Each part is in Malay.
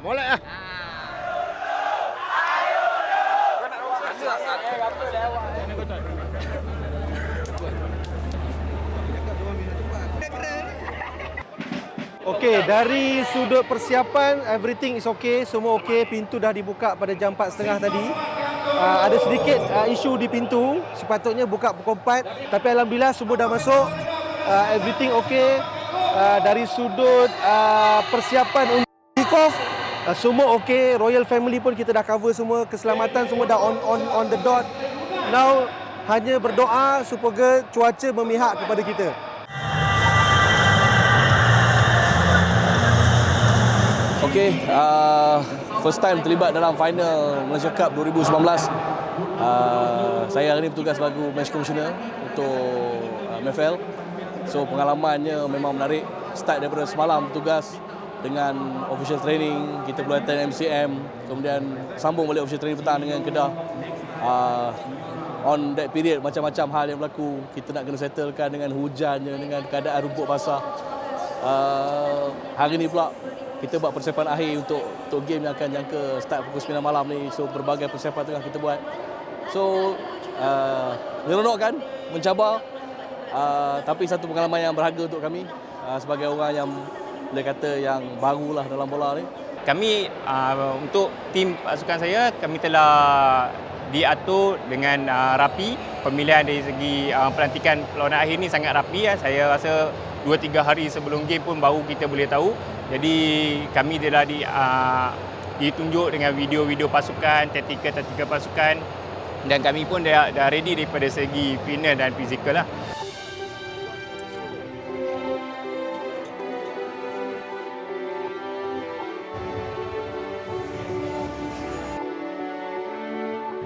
Molek lah. Okey, dari sudut persiapan, everything is okay, semua okey. Pintu dah dibuka pada jam 4.30 tadi. Ada sedikit isu di pintu, sepatutnya buka pukul 4, tapi alhamdulillah semua dah masuk. Everything okey. Dari sudut persiapan untuk kick off, semua okey. Royal family pun kita dah cover semua, keselamatan semua dah on the dot. Now hanya berdoa supaya cuaca memihak kepada kita. Okey, first time terlibat dalam final Malaysia Cup 2019. Saya hari ini bertugas sebagai match commissioner untuk MFL. So pengalamannya memang menarik. Start daripada semalam bertugas dengan official training, kita perlu attend MCM, kemudian sambung balik official training petang dengan Kedah. On that period macam-macam hal yang berlaku. Kita nak kena settlekan dengan hujannya, dengan keadaan rumput basah. Hari ini pula kita buat persiapan akhir untuk game yang akan jangka start pukul 9 malam ni. So berbagai persiapan tengah kita buat. So menyeronokkan, mencabar, tapi satu pengalaman yang berharga untuk kami sebagai orang yang boleh kata yang barulah dalam bola ni. Kami untuk tim pasukan saya, kami telah diatur dengan rapi. Pemilihan dari segi pelantikan perlawanan akhir ni sangat rapi. Saya rasa 2-3 hari sebelum game pun baru kita boleh tahu. Jadi kami telah ditunjuk dengan video-video pasukan, taktikal pasukan, dan kami pun dah ready daripada segi fitness dan fizikal lah.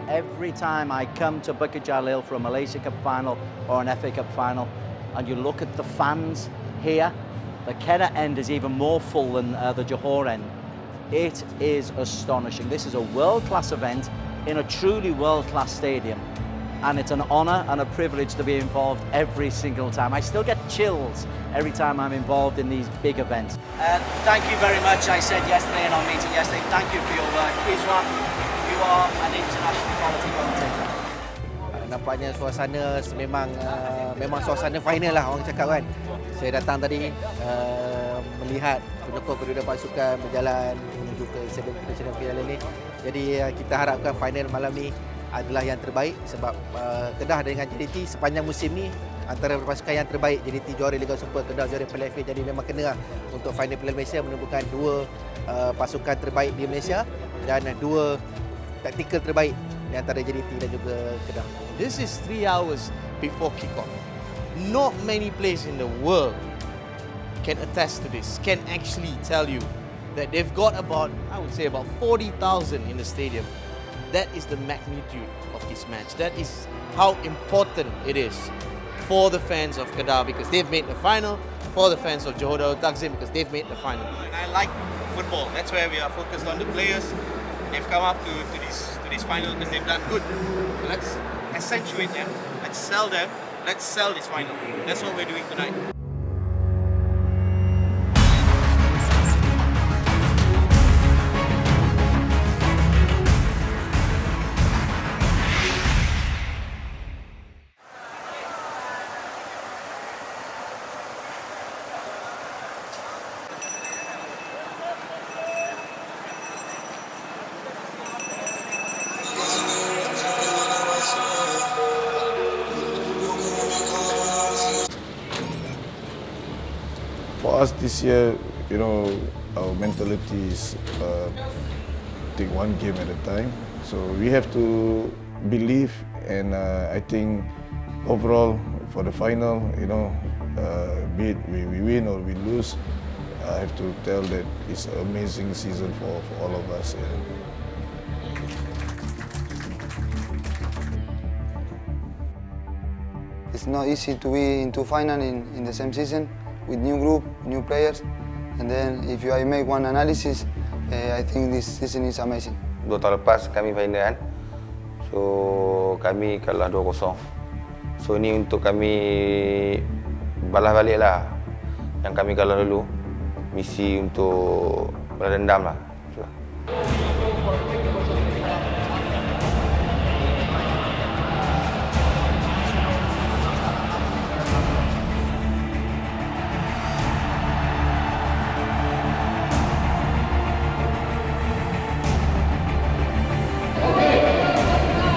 Every time I come to Bukit Jalil for a Malaysia Cup final or an FA Cup final, and you look at the fans here, the Kedah end is even more full than the Johor end. It is astonishing. This is a world-class event in a truly world-class stadium, and it's an honour and a privilege to be involved every single time. I still get chills every time I'm involved in these big events. Thank you very much. I said yesterday in our meeting yesterday, thank you for your work. Iswan, you are an international quality commentator. Nampaknya suasana memang suasana final lah orang cakap kan. Saya datang tadi melihat penyokong kedua pasukan berjalan menuju ke stadium international final ini. Jadi kita harapkan final malam ni adalah yang terbaik sebab Kedah dengan JDT sepanjang musim ni antara pasukan yang terbaik. JDT juara Liga Super, Kedah juara Piala FA, jadi memang kena untuk final Piala Malaysia menemukan dua pasukan terbaik di Malaysia dan dua taktikal terbaik di antara JDT dan juga Kedah. This is 3 hours before kickoff. Not many players in the world can attest to this, can actually tell you that they've got about, I would say about 40,000 in the stadium. That is the magnitude of this match. That is how important it is for the fans of Kedah because they've made the final, for the fans of Johor Darul Takzim because they've made the final. And I like football. That's where we are focused on the players. They've come up to this final because they've done good. So let's accentuate them. Let's sell them. Let's sell this final. That's what we're doing tonight. For us this year, you know, our mentality is take one game at a time. So we have to believe, and I think overall for the final, you know, be it we win or we lose, I have to tell that it's an amazing season for all of us. Yeah. it's not easy to be into final in the same season with new group, new players. And then if I make one analysis, I think this season is amazing. 2 tahun lepas kami final kan. So kami kalah 2-0. So ni untuk kami balas balik lah yang kami kalah dulu. Misi untuk balas dendam lah.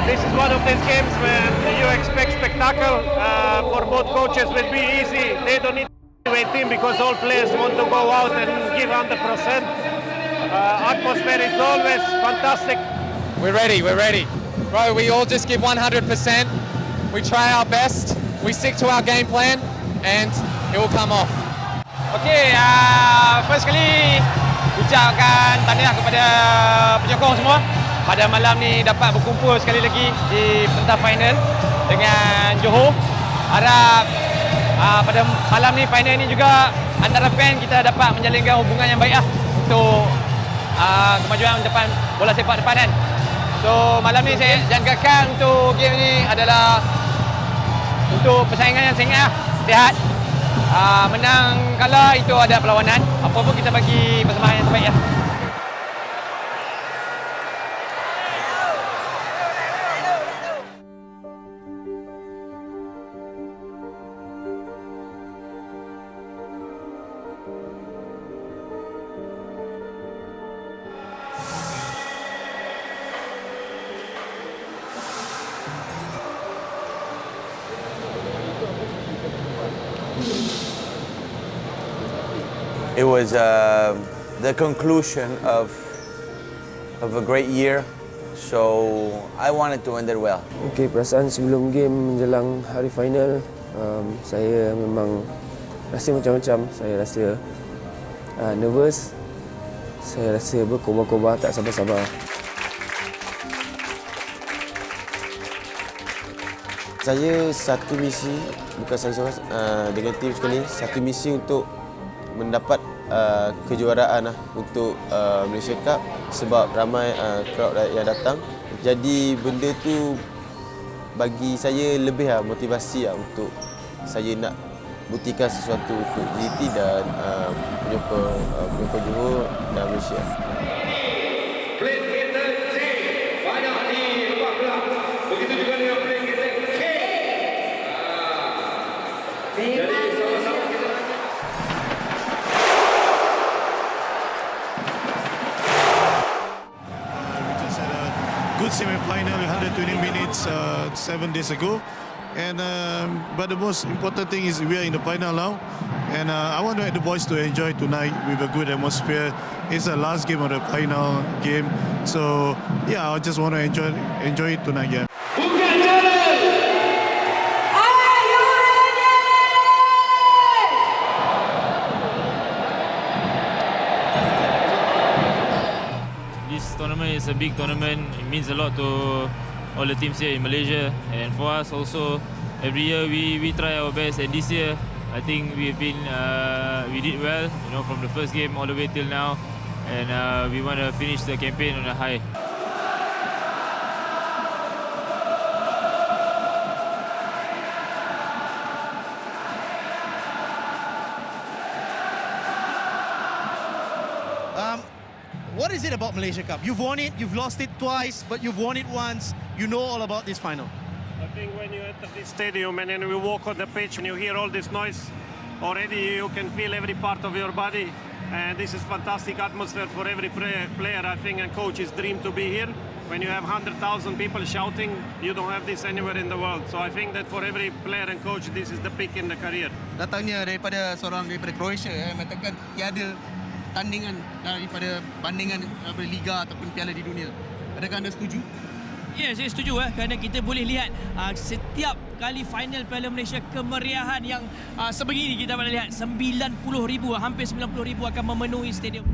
This is one of these games where you expect spectacle. For both coaches will be easy. They don't need to wait team because all players want to go out and give 100%. Atmosphere is always fantastic. We're ready. Bro, we all just give 100%. We try our best. We stick to our game plan and it will come off. Okay, first kali ucapkan tahniah kepada penyokong semua. Pada malam ni dapat berkumpul sekali lagi di pentas final dengan Johor. Harap pada malam ni final ni juga antara fan kita dapat menjalinkan hubungan yang baik untuk kemajuan depan bola sepak depan kan. So malam ni saya jangkakan untuk game ni adalah untuk persaingan yang sangat sihat. Menang kalah itu ada perlawanan. Apa pun kita bagi persembahan yang terbaik . It was the conclusion of a great year, so I wanted to end it well. Okay, perasaan sebelum game menjelang hari final, saya memang rasa macam-macam. Saya rasa nervous, saya rasa berkobar-kobar, tak sabar-sabar. Saya satu misi, bukan saya seorang, dengan tim sekali, satu misi untuk mendapat kejuaraan untuk Malaysia Cup sebab ramai crowd yang datang. Jadi benda tu bagi saya lebih motivasi untuk saya nak buktikan sesuatu untuk JT dan penyokong Johor dan Malaysia. Banyak di lepas belah. Begitu juga dengan play kita K. Jadi sama-sama kita good semi-final, 120 minutes 7 days ago, and but the most important thing is we are in the final now, and I want the boys to enjoy tonight with a good atmosphere. It's the last game of the final game, so yeah, I just want to enjoy it tonight. Yeah. Tournament is a big tournament. It means a lot to all the teams here in Malaysia, and for us also. Every year we try our best, and this year I think we did well. You know, from the first game all the way till now, and we want to finish the campaign on a high. What is it about Malaysia Cup? You've won it, you've lost it twice, but you've won it once. You know all about this final. I think when you enter this stadium and then we walk on the pitch and you hear all this noise, already you can feel every part of your body. And this is fantastic atmosphere for every player, I think, and coach's dream to be here. When you have 100,000 people shouting, you don't have this anywhere in the world. So I think that for every player and coach, this is the peak in the career. Datangnya daripada Croatia, mengatakan tiada tandingan daripada bandingan daripada Liga ataupun Piala di dunia. Adakah anda setuju? Ya, saya setuju kerana kita boleh lihat setiap kali final Piala Malaysia kemeriahan yang sebegini kita boleh lihat 90,000, hampir 90,000 akan memenuhi stadium.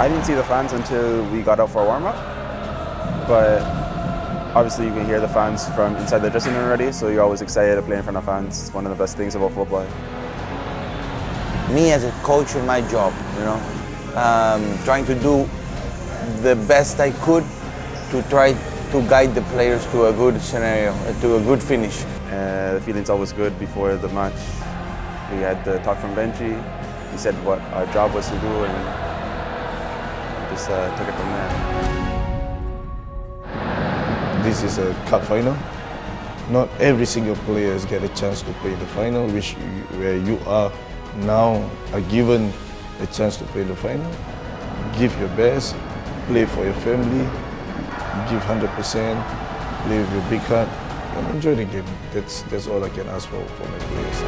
I didn't see the fans until we got out for a warm-up, but obviously you can hear the fans from inside the dressing room already, so you're always excited to play in front of fans. It's one of the best things about football. Me as a coach in my job, trying to do the best I could to try to guide the players to a good scenario, to a good finish. The feeling's always good before the match. We had the talk from Benji. He said what our job was to do, and we just took it from there. This is a cup final. Not every single player get a chance to play the final, where you are now are given a chance to play the final. Give your best, play for your family, give 100%, play with your big heart, and enjoy the game. That's all I can ask for my players.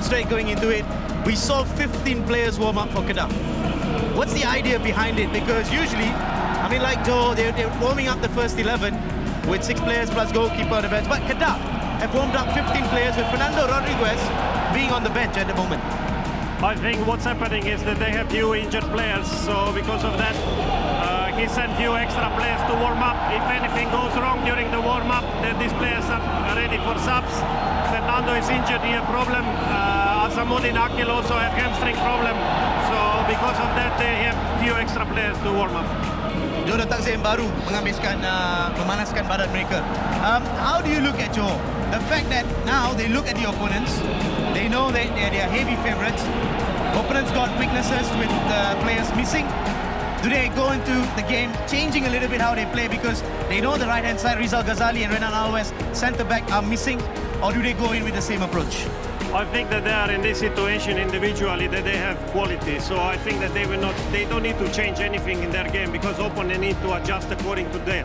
Straight going into it, we saw 15 players warm up for Kedah. What's the idea behind it? Because usually, like Joe, they're warming up the first 11 with 6 players plus goalkeeper on the bench. But Kedah have warmed up 15 players with Fernando Rodriguez being on the bench at the moment. I think what's happening is that they have few injured players, so because of that, he sent few extra players to warm up. If anything goes wrong during the warm up, then these players are ready for subs. Fernando is injured, he has problem. Asamuddin Akil also had hamstring problem. So because of that, they have few extra players to warm up. Joe datang yang baru memanaskan badan mereka. How do you look at Joe? The fact that now they look at the opponents, they know that they are heavy favourites. Opponents got weaknesses with the players missing. Do they go into the game changing a little bit how they play because they know the right-hand side, Rizal Ghazali and Renan Alves, centre-back are missing, or do they go in with the same approach? I think that they are in this situation individually that they have quality. So I think that they don't need to change anything in their game because opponent need to adjust according to them.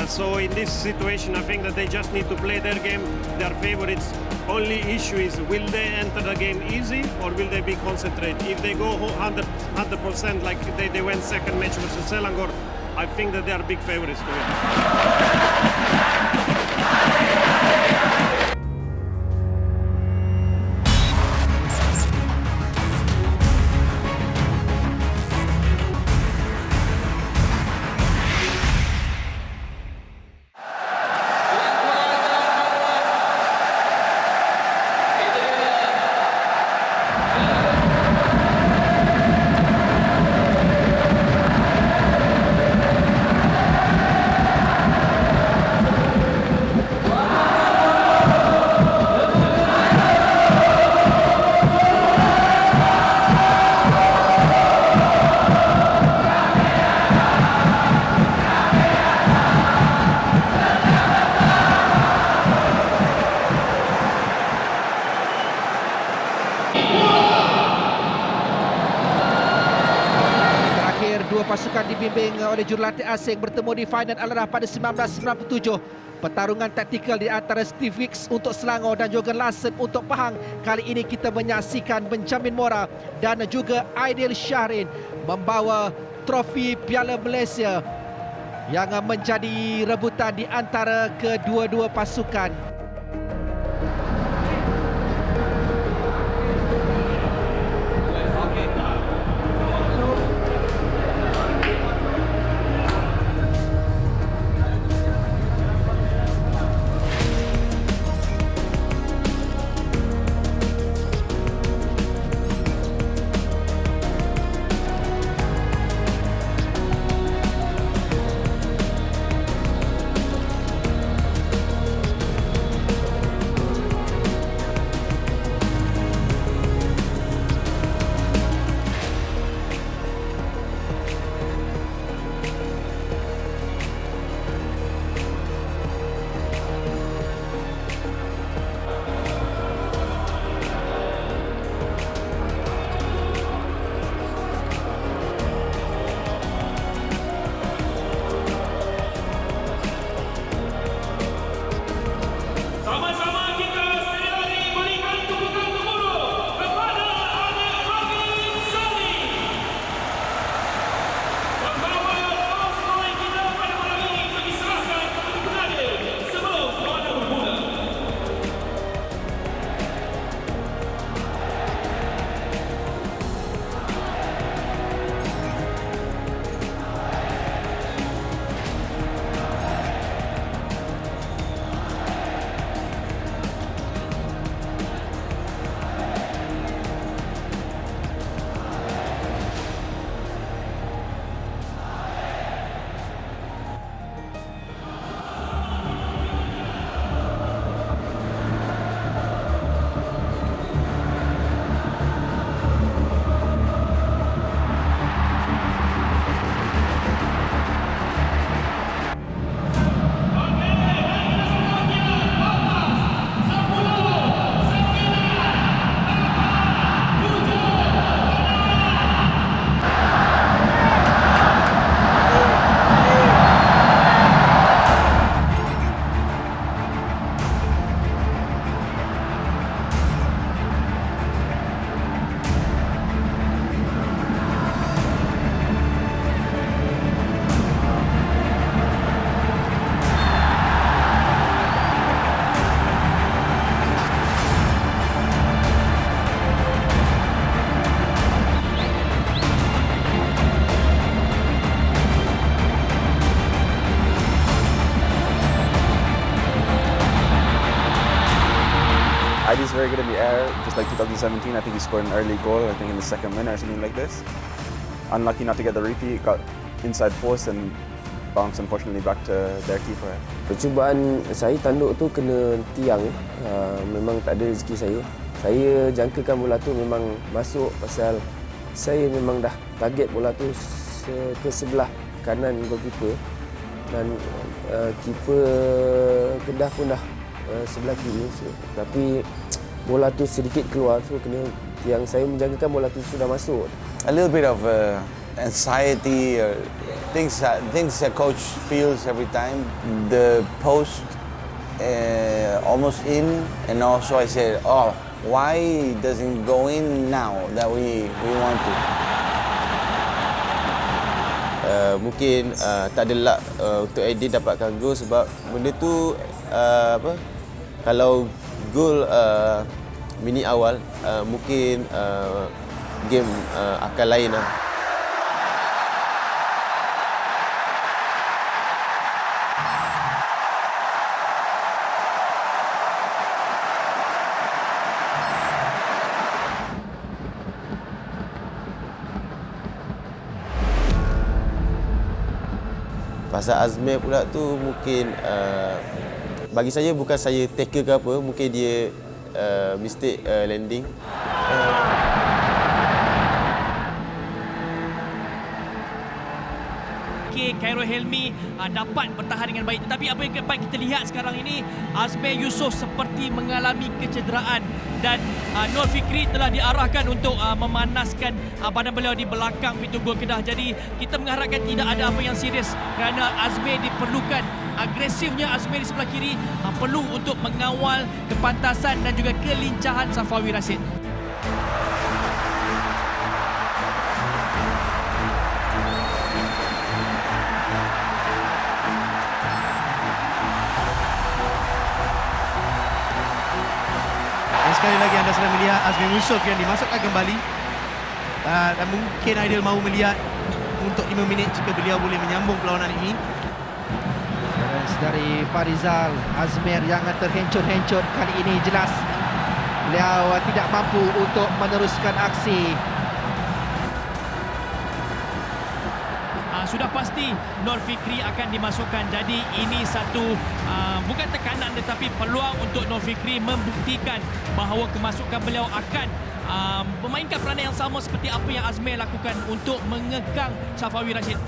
So in this situation, I think that they just need to play their game, their favorites. Only issue is, will they enter the game easy or will they be concentrated? If they go 100% like they went second match versus Selangor, I think that they are big favorites to win. Pasukan dibimbing oleh jurulatih asing bertemu di final Al-Araf pada 1997. Pertarungan taktikal di antara Steve Wicks untuk Selangor dan juga Larsen untuk Pahang. Kali ini kita menyaksikan Benjamin Mora dan juga Aidil Syahrin membawa trofi Piala Malaysia yang menjadi rebutan di antara kedua-dua pasukan. very good in the air, just like 2017. I think he scored an early goal, I think in the second minute or something like this. Unlucky not to get the repeat, got inside post and bounced unfortunately back to their keeper. Percubaan saya tanduk tu kena tiang. Memang tak ada rezeki saya. Saya jangkakan bola tu memang masuk pasal saya memang dah target bola tu ke sebelah kanan goalkeeper dan keeper Kedah pun dah sebelah kiri. Tapi bola tu sedikit keluar, so kena tiang. Saya menjangkakan bola tu sudah masuk. A little bit of anxiety or things that coach feels every time. The post almost in, and also I said, oh, why doesn't go in now that we want to? Mungkin tak ada luck untuk edit dapatkan gol sebab benda tu kalau gol minit awal mungkin game akan lain lah. Pasal Azmir pula tu mungkin bagi saya bukan saya tackle ke apa, mungkin dia mistake landing. Khairul Helmi dapat bertahan dengan baik, tetapi apa yang baik kita lihat sekarang ini, Azmir Yusof seperti mengalami kecederaan dan Nur Fikri telah diarahkan untuk memanaskan badan beliau di belakang pintu gol Kedah. Jadi kita mengharapkan tidak ada apa yang serius kerana Azmir diperlukan. Agresifnya Azmir di sebelah kiri perlu untuk mengawal kepantasan dan juga kelincahan Safawi Rashid. Sekali lagi anda sedang melihat Azmir Yusof yang dimasukkan kembali dan mungkin Aidil mahu melihat untuk 5 minit jika beliau boleh menyambung perlawanan ini. Dari Farizal, Azmir yang terhencut-hencut kali ini jelas beliau tidak mampu untuk meneruskan aksi. Sudah pasti Nur Fikri akan dimasukkan. Jadi ini satu bukan tekanan tetapi peluang untuk Nur Fikri membuktikan bahawa kemasukan beliau akan memainkan peranan yang sama seperti apa yang Azmir lakukan untuk mengekang Safawi Rashid.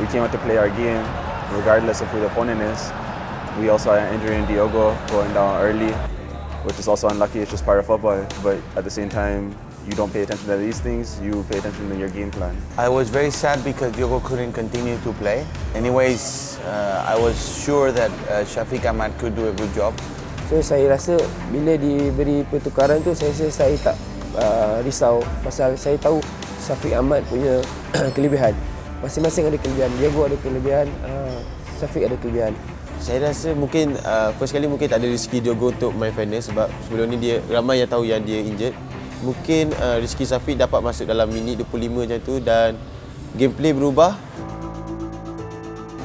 We came out to play our game, regardless of who the opponent is. We also had an injury in Diogo going down early, which is also unlucky. It's just part of football. But at the same time, you don't pay attention to these things. You pay attention to your game plan. I was very sad because Diogo couldn't continue to play. Anyways, I was sure that Shafiq Ahmad could do a good job. So saya rasa bila diberi pertukaran tu saya tak risau pasal saya tahu Shafiq Ahmad punya kelebihan. Masing-masing ada kelebihan. Diego ada kelebihan, Shafiq ada kelebihan. Saya rasa mungkin first kali mungkin tak ada rezeki Diogo untuk main final sebab sebelum ni dia ramai yang tahu yang dia injured. Mungkin rezeki Shafiq dapat masuk dalam minit 25 macam tu dan gameplay berubah.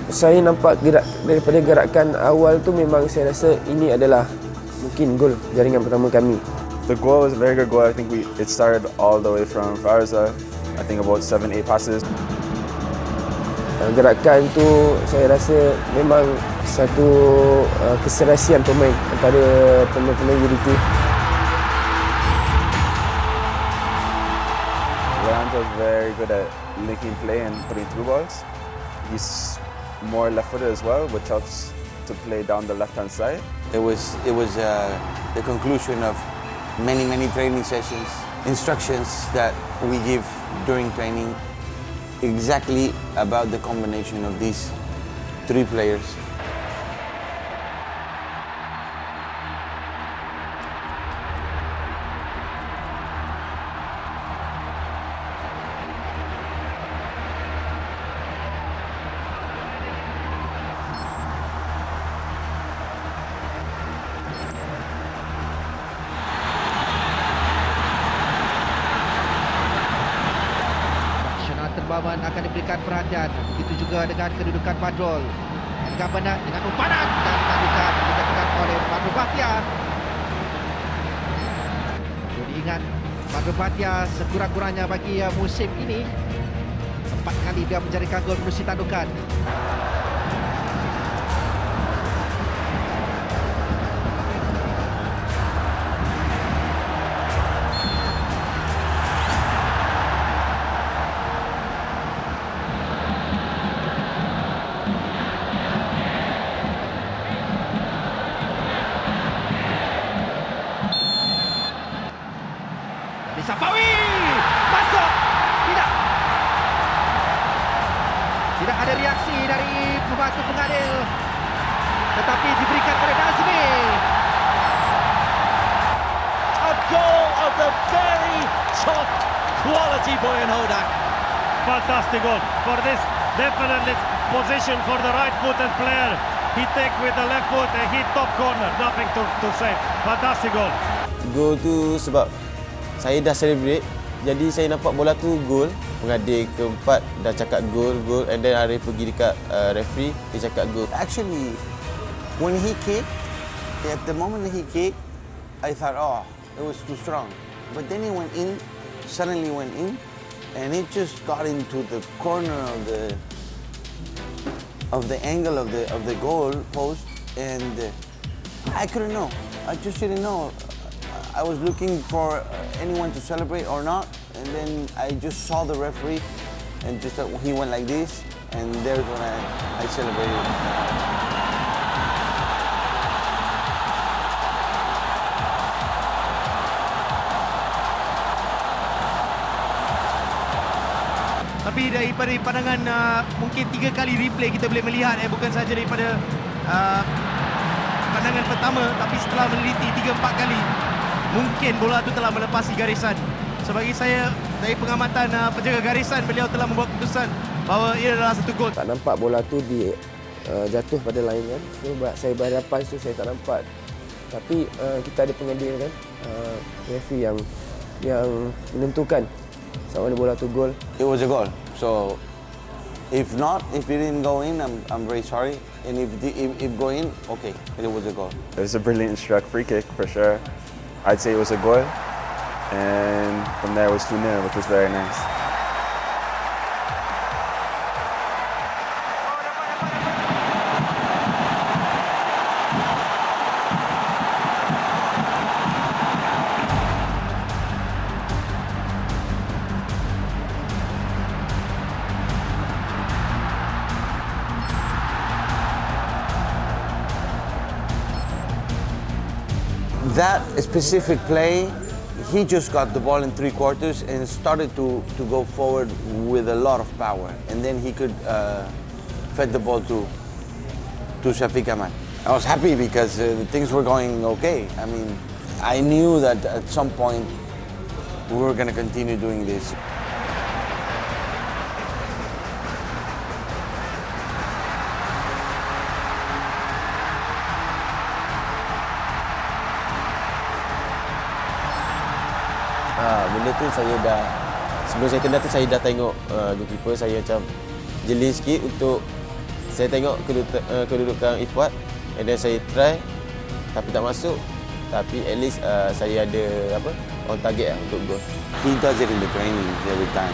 Saya nampak daripada gerakan awal tu memang saya rasa ini adalah mungkin gol jaringan pertama kami. The goal was a very good goal. I think it started all the way from Farza. I think about 7-8 passes. Gerakan tu saya rasa memang satu keserasian pemain antara pemain-pemain JDT. Leandro is very good at linking play and putting through balls. He's more left-footed as well, which helps to play down the left-hand side. It was the conclusion of many training sessions, instructions that we give during training exactly about the combination of these three players. Terbaman akan diberikan perhatian. Begitu juga dengan kedudukan Badrul. Dengan benar, dengan umpanan dan tandukan dikatakan oleh Badrul Bahtiar. Jadi ingat, Badrul Bahtiar sekurang-kurangnya bagi musim ini 4 kali dia menjaringkan gol menerusi tandukan. Sapawi masuk, tidak ada reaksi dari pembantu pengadil, tetapi diberikan oleh Nazmi. A goal of the very top quality Boyan Hodak. Fantastic goal for this, definitely position for the right-footed player. He take with the left foot and hit top corner, nothing to say. Fantastic goal. Gol tu sebab saya dah celebrate, jadi saya nampak bola tu gol. Pengadil keempat dah cakap gol, and then Arif pergi dekat referee, dia cakap gol. Actually, when he kicked, at the moment he kicked, I thought, oh, it was too strong. But then he went in, suddenly went in, and it just got into the corner of the angle of the goal post, and I couldn't know. I just didn't know. I was looking for anyone to celebrate or not, and then I just saw the referee, and just he went like this, and there's when I celebrated. Tapi daripada pandangan mungkin 3 kali replay kita boleh melihat bukan saja daripada pandangan pertama, tapi setelah meneliti 3-4 kali mungkin bola itu telah melepasi garisan. Sebagi saya, dari pengamatan penjaga garisan, beliau telah membuat keputusan bahawa ia adalah satu gol. Tak nampak bola tu jatuh pada line kan. So, saya berhadapan tu saya tak nampak. Tapi kita ada pengadil kan, referee yang menentukan sama ada bola tu gol. It was a goal. So if it didn't go in, I'm very sorry. And if go in, okay, it was a goal. It was a brilliant struck free kick for sure. I'd say it was a goal, and from there it was 2-0, which was very nice. That specific play, he just got the ball in 3/4 and started to go forward with a lot of power, and then he could fed the ball to Shafiq Ahmad. I was happy because things were going okay. I mean, I knew that at some point we were going to continue doing this. Benda tu saya dah, sebelum saya kena tu saya dah tengok goalkeeper, saya macam jeli sikit untuk saya tengok kedudukan Ifwat, and then saya try tapi tak masuk, tapi at least saya ada on target untuk gol. He does it in the training every time.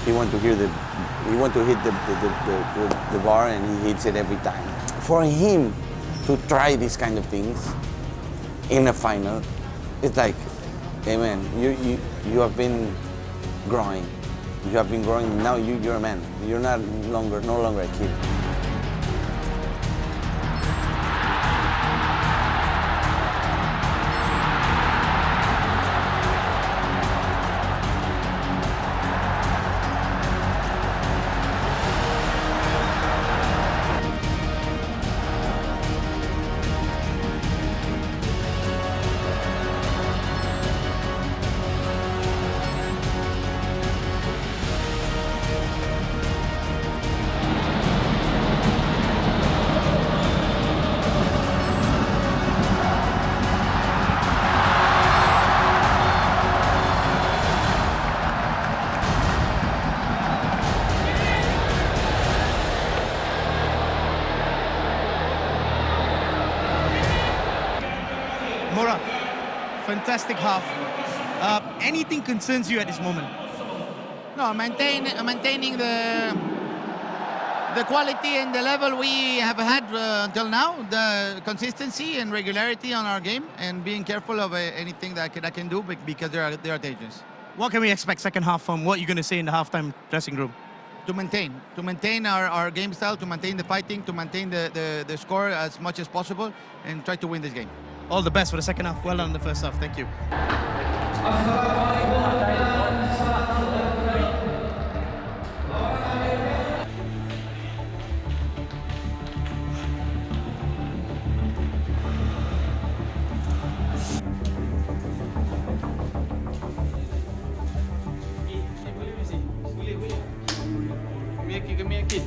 He want to hit the bar, and he hits it every time. For him to try these kind of things in a final, it's like, hey man, you have been growing. You have been growing. Now you're a man. You're no longer a kid. fantastic half. Anything concerns you at this moment? No, maintaining the quality and the level we have had until now, the consistency and regularity on our game, and being careful of anything that I can do because they are dangerous. What can we expect second half from what you're going to say in the halftime dressing room? To maintain our game style, to maintain the fighting, to maintain the score as much as possible, and try to win this game. All the best for the second half. Well done in the first half. Thank you. Kami yakin.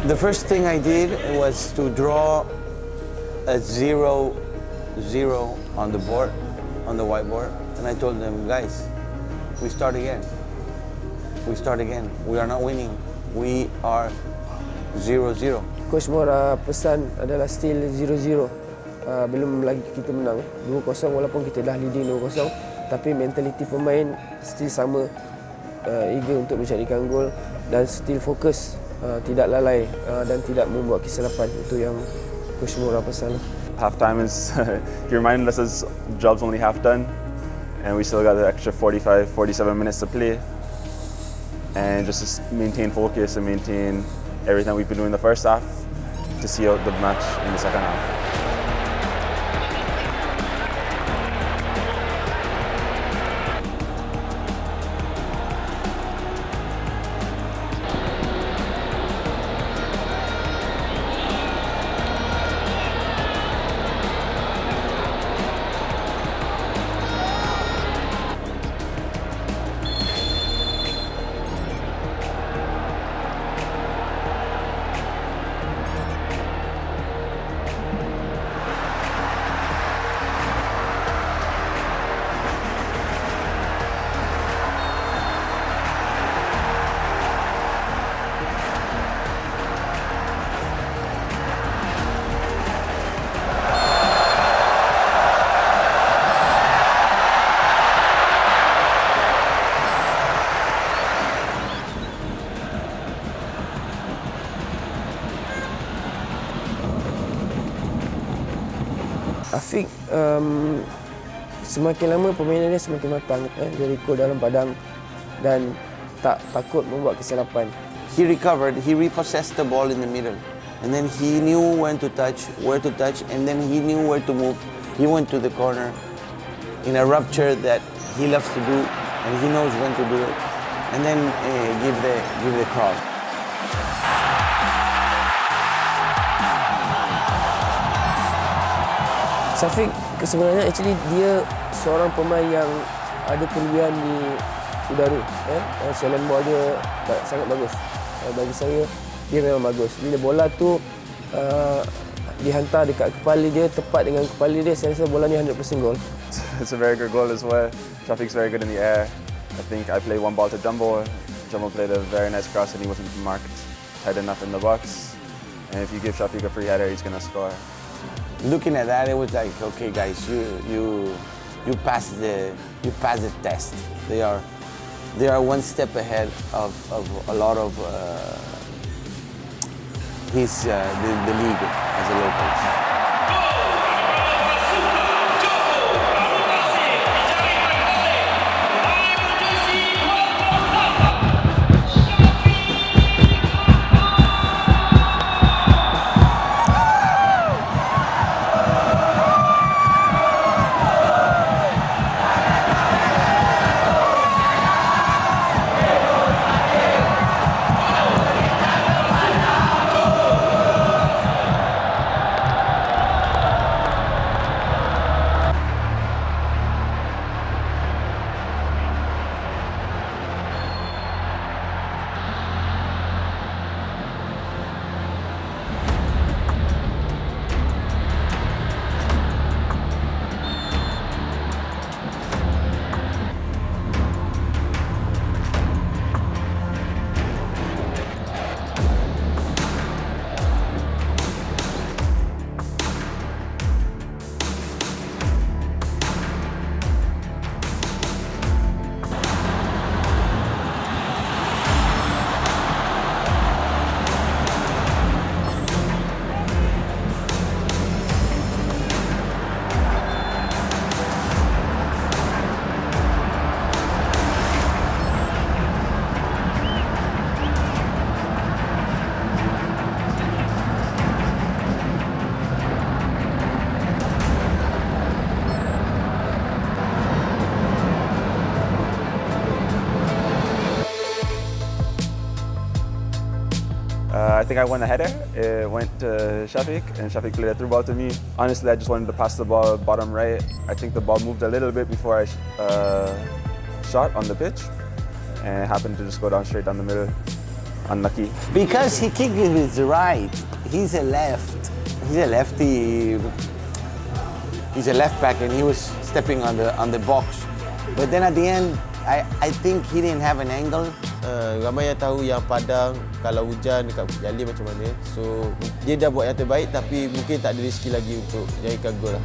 The first thing I did was to draw a 0-0 on the board, on the whiteboard, and I told them, guys, we start again. We start again. We are not winning. We are 0-0. Coach Mora pesan adalah still 0-0. Belum lagi kita menang 2-0 walaupun kita dah leading 2-0, tapi mentaliti pemain still sama, eager untuk mencarikan gol dan still fokus, tidak lalai dan tidak membuat kesilapan. Itu yang Coach Mora pesan. Halftime is he reminded us his job's only half done, and we still got the extra 45, 47 minutes to play, and just to maintain focus and maintain everything we've been doing in the first half to see out the match in the second half. Afiq semakin lama permainan dia semakin matang, dia recall dalam padang dan tak takut membuat kesilapan. He recovered, he repossessed the ball in the middle, and then he knew when to touch, where to touch, and then he knew where to move. He went to the corner in a rupture that he loves to do, and he knows when to do it, and then give the cross. Syafiq sebenarnya actually dia seorang pemain yang ada kelebihan di udara. Challenge ball dia sangat bagus. Bagi saya dia memang bagus. Bila bola tu dihantar dekat kepala dia, tepat dengan kepala dia, saya rasa bola ni 100% gol. It's a very good goal as well. Shafiq's very good in the air. I think I played one ball to Jumbo. Jumbo played a very nice cross and he wasn't marked tight enough in the box. And if you give Shafiq a free header, he's going to score. Looking at that, it was like, okay, guys, you passed the test. They are one step ahead of a lot of the league as a local. I think I won the header. It went to Shafiq, and Shafiq played a through ball to me. Honestly, I just wanted to pass the ball bottom right. I think the ball moved a little bit before I shot on the pitch, and it happened to just go down straight down the middle. Unlucky. Because he kicked it with the right. He's a left. He's a lefty. He's a left back, and he was stepping on the box. But then at the end, I think he didn't have an angle. Ramai yang tahu yang Padang kalau hujan dekat Jalil macam mana. So dia dah buat yang terbaik tapi mungkin tak ada rezeki lagi untuk jadikan gol lah.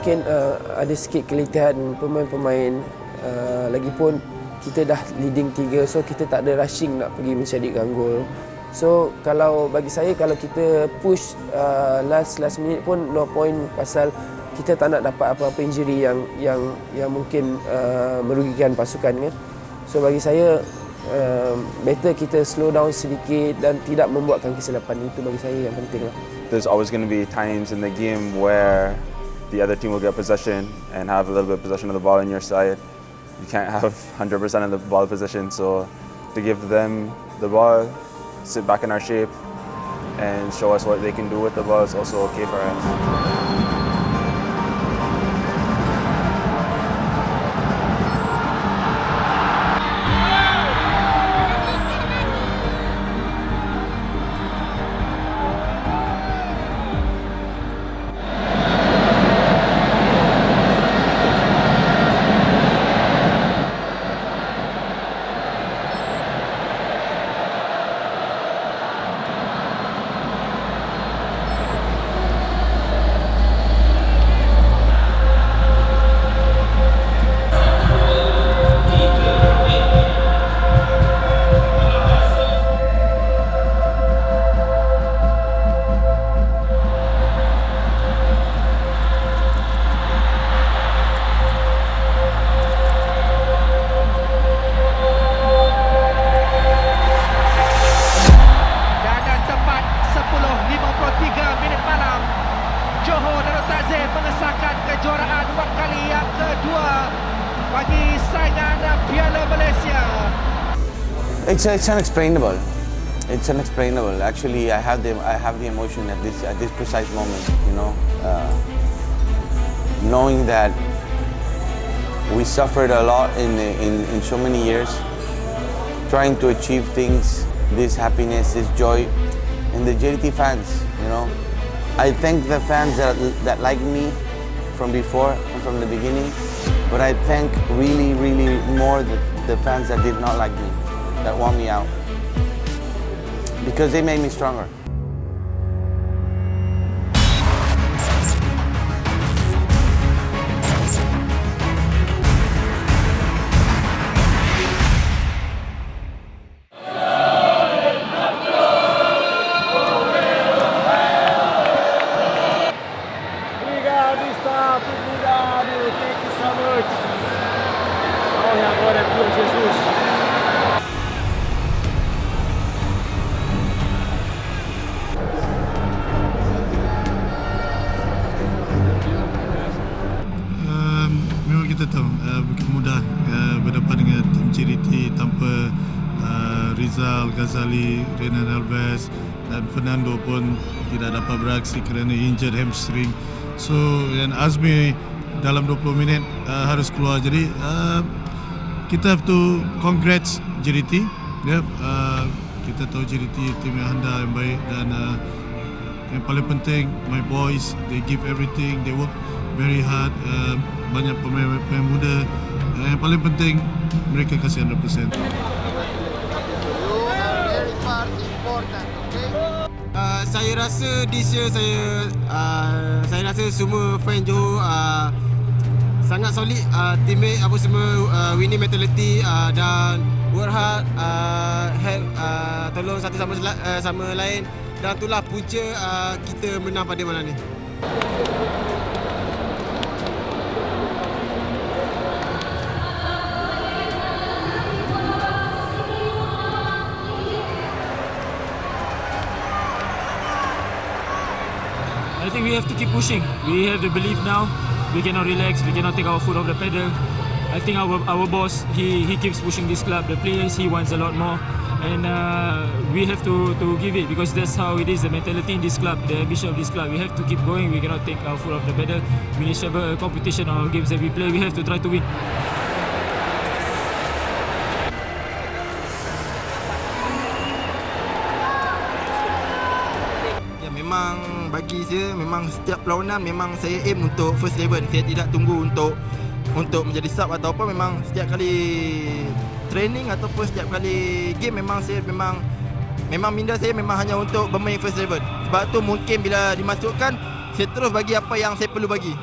Mungkin ada sikit keletihan pemain-pemain, lagipun kita dah leading 3, so kita tak ada rushing nak pergi mencarikan gol. So kalau bagi saya, kalau kita push last minute pun no point, pasal kita tak nak dapat apa-apa injury yang mungkin merugikan pasukan kan. So bagi saya better kita slow down sedikit dan tidak membuatkan kesilapan. Itu bagi saya yang penting lah. There's always going to be times in the game where the other team will get possession and have a little bit of possession of the ball on your side. You can't have 100% of the ball possession, so to give them the ball, sit back in our shape, and show us what they can do with the ball is also okay for us. It's unexplainable. It's unexplainable. Actually, I have the emotion at this precise moment. You know, knowing that we suffered a lot in so many years, trying to achieve things, this happiness, this joy, and the JDT fans. You know, I thank the fans that like me from before and from the beginning, but I thank really more the fans that did not like me, that want me out, because they made me stronger. Memang kita tahu bukan mudah berdepan dengan tim JDT tanpa Rizal, Ghazali, Renan Alves dan Fernando pun tidak dapat beraksi kerana injured hamstring. So, dan Azmi dalam 20 minit harus keluar. Jadi kita have to congrats JDT. Kita tahu JDT tim yang handal, yang baik, dan yang paling penting my boys, they give everything, they work very hard. Banyak pemain muda. Yang paling penting mereka kasih 100%. Saya rasa this year saya rasa semua fan Johor sangat solid, teammate apa semua, winning mentality, dan work hard, help, tolong satu sama lain, dan itulah punca kita menang pada malam ni. I think we have to keep pushing. We have the belief now. We cannot relax. We cannot take our foot off the pedal. I think our boss, he keeps pushing this club. The players, he wants a lot more, and we have to give it, because that's how it is. The mentality in this club, the ambition of this club. We have to keep going. We cannot take our foot off the pedal. Whenever a competition or games that we play, we have to try to win. Memang bagi saya, memang setiap perlawanan memang saya aim untuk first 11. Saya tidak tunggu untuk menjadi sub atau apa. Memang setiap kali training ataupun setiap kali game memang minda saya memang hanya untuk bermain first 11. Sebab tu mungkin bila dimasukkan, saya terus bagi apa yang saya perlu bagi.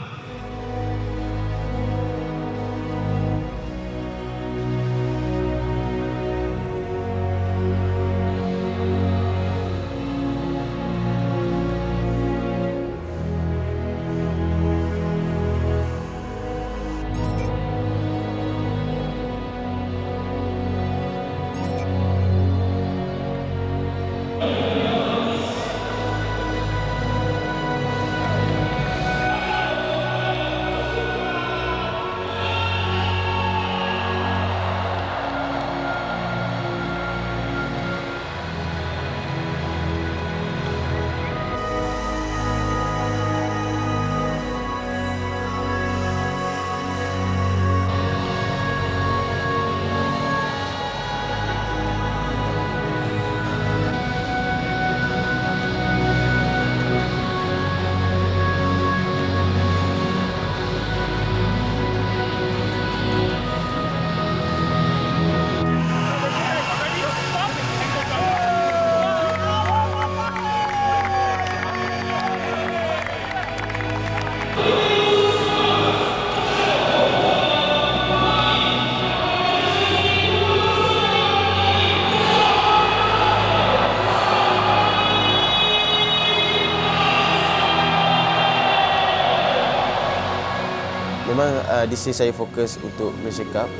Memang di sini saya fokus untuk Malaysia Cup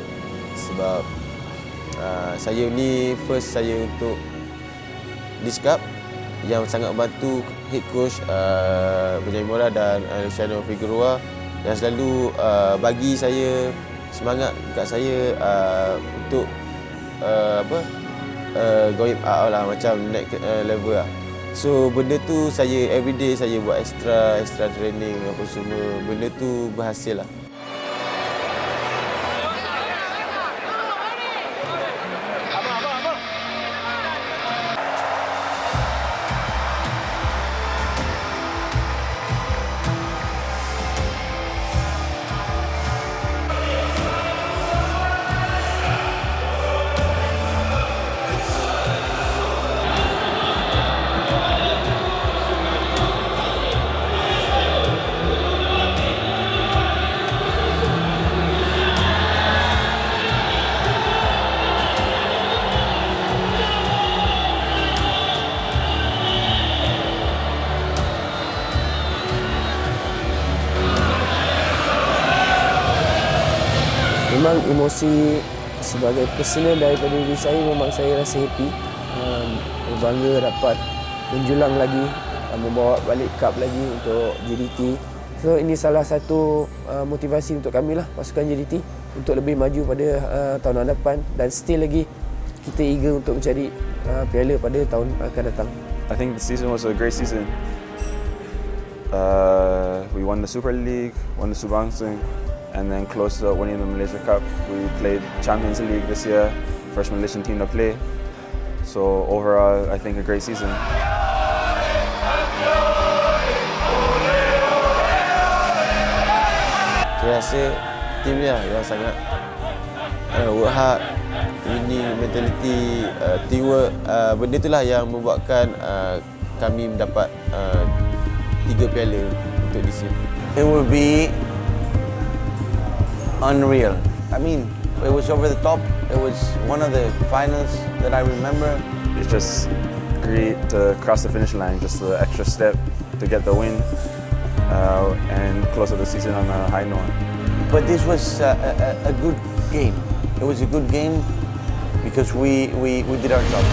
sebab saya ni first saya untuk this cup yang sangat bantu head coach Benjamin dan Luciano Figueroa yang selalu bagi saya semangat dekat saya untuk goib lah, macam naik level lah. So benda tu saya everyday saya buat extra training apa semua. Benda tu berhasil lah. Memang emosi sebagai personal daripada diri saya, memang saya rasa happy, berbangga dapat menjulang lagi, membawa balik cup lagi untuk JDT. So ini salah satu motivasi untuk kami lah, pasukan JDT, untuk lebih maju pada tahun hadapan, dan still lagi kita eager untuk mencari piala pada tahun akan datang. I think the season was a great season. We won the Super League, won the Subangsing, and then close to winning the Malaysia Cup. We played Champions League this year, first Malaysian team to play. So overall, I think a great season. Saya rasa tim ni lah yang sangat work hard, winning mentality, teamwork. Benda itulah yang membuatkan kami mendapat 3 piala untuk this year. It will be unreal. I mean, it was over the top. It was one of the finals that I remember. It's just great to cross the finish line, just the extra step to get the win and close out the season on a high note. But this was a good game. It was a good game because we did our job.